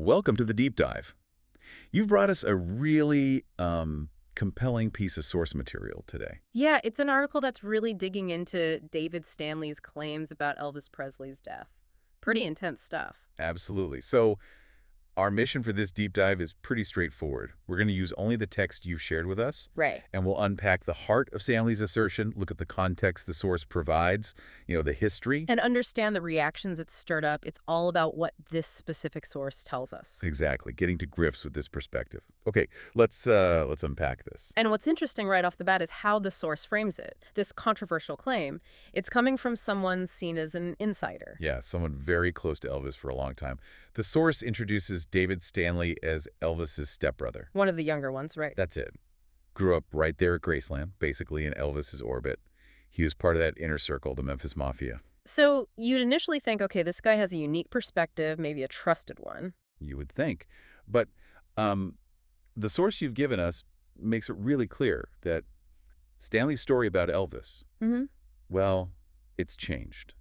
welcome to the deep dive. You've brought us a really compelling piece of source material today. Yeah, it's an article that's really digging into David Stanley's claims about Elvis Presley's death. Pretty intense stuff. Absolutely. So our mission for this deep dive is pretty straightforward. We're going to use only the text you've shared with us, Right. and we'll unpack the heart of Stanley's assertion, look at the context the source provides, the history. And understand the reactions it's stirred up. It's all about what this specific source tells us. Exactly, getting to grips with this perspective. Okay, let's unpack this. And what's interesting right off the bat is how the source frames it. This controversial claim, it's coming from someone seen as an insider. Yeah, someone very close to Elvis for a long time. The source introduces David Stanley as Elvis's stepbrother. One of the younger ones, right? That's it. Grew up right there at Graceland, basically in Elvis's orbit. He was part of that inner circle, the Memphis Mafia. So you'd initially think, okay, this guy has a unique perspective, maybe a trusted one. You would think. But the source you've given us makes it really clear that Stanley's story about Elvis, Mm-hmm. well, it's changed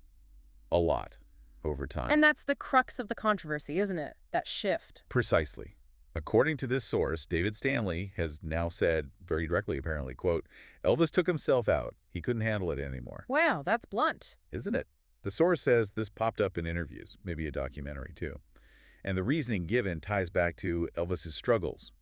a lot over time. And that's the crux of the controversy, isn't it? That shift. Precisely. According to this source, David Stanley has now said, very directly apparently, quote, Elvis took himself out. He couldn't handle it anymore. Wow, that's blunt. Isn't it? The source says this popped up in interviews, maybe a documentary too. And the reasoning given ties back to Elvis's struggles.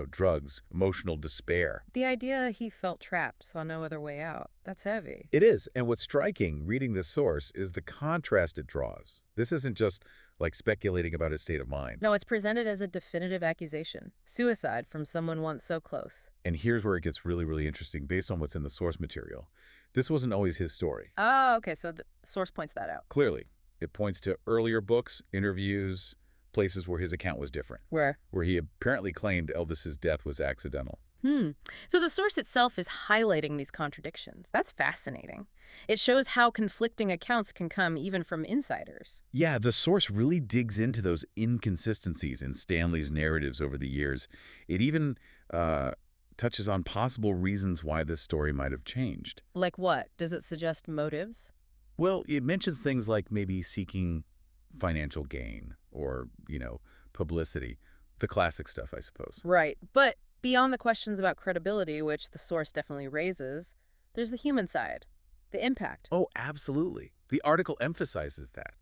Drugs, emotional despair. The idea he felt trapped, saw no other way out. That's heavy. It is. And what's striking, reading this source, is the contrast it draws. This isn't just like speculating about his state of mind. No, it's presented as a definitive accusation. Suicide from someone once so close. And here's where it gets really, really interesting based on what's in the source material. This wasn't always his story. Oh, okay, so the source points that out. Clearly, it points to earlier books, interviews, places where his account was different, Where? where he apparently claimed Elvis's death was accidental. So the source itself is highlighting these contradictions. That's fascinating. It shows how conflicting accounts can come even from insiders. Yeah, the source really digs into those inconsistencies in Stanley's narratives over the years. It even touches on possible reasons why this story might have changed. Like what? Does it suggest motives? Well, it mentions things like maybe seeking financial gain or, publicity. The classic stuff, I suppose. Right. But beyond the questions about credibility, which the source definitely raises, there's the human side, the impact. Oh, absolutely. The article emphasizes that.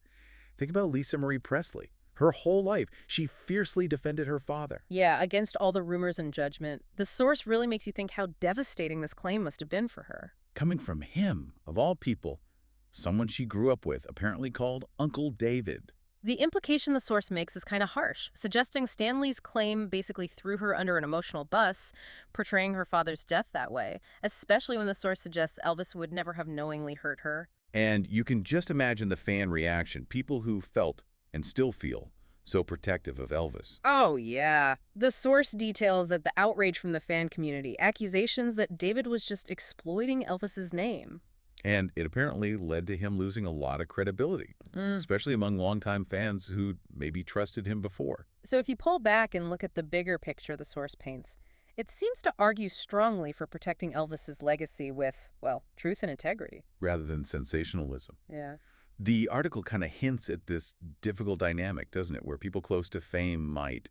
Think about Lisa Marie Presley. Her whole life, she fiercely defended her father. Yeah, against all the rumors and judgment, the source really makes you think how devastating this claim must have been for her. Coming from him, of all people, someone she grew up with, apparently called Uncle David. The implication the source makes is kind of harsh, suggesting Stanley's claim basically threw her under an emotional bus, portraying her father's death that way, especially when the source suggests Elvis would never have knowingly hurt her. And you can just imagine the fan reaction, people who felt and still feel so protective of Elvis. Oh, yeah. The source details that the outrage from the fan community, accusations that David was just exploiting Elvis's name. And it apparently led to him losing a lot of credibility, especially among longtime fans who maybe trusted him before. So if you pull back and look at the bigger picture the source paints, it seems to argue strongly for protecting Elvis's legacy with, well, truth and integrity. Rather than sensationalism. Yeah. The article kind of hints at this difficult dynamic, doesn't it, where people close to fame might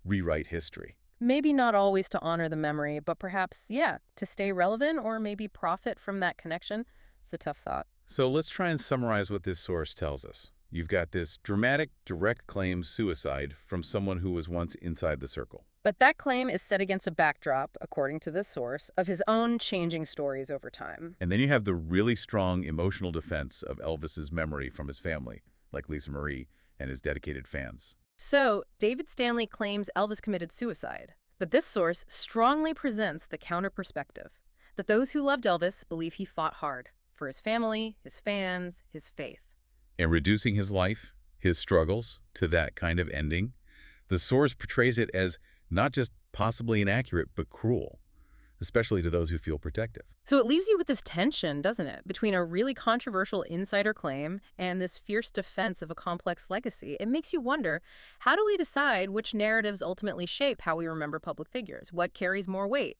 rewrite history. Maybe not always to honor the memory, but perhaps, yeah, to stay relevant or maybe profit from that connection. It's a tough thought. So let's try and summarize what this source tells us. You've got this dramatic, direct claim suicide from someone who was once inside the circle. But that claim is set against a backdrop, according to this source, of his own changing stories over time. And then you have the really strong emotional defense of Elvis's memory from his family, like Lisa Marie and his dedicated fans. So, David Stanley claims Elvis committed suicide. But this source strongly presents the counter perspective, that those who loved Elvis believe he fought hard for his family, his fans, his faith. And reducing his life, his struggles, to that kind of ending, the source portrays it as not just possibly inaccurate, but cruel, especially to those who feel protective. So it leaves you with this tension, doesn't it, between a really controversial insider claim and this fierce defense of a complex legacy. It makes you wonder, how do we decide which narratives ultimately shape how we remember public figures? What carries more weight?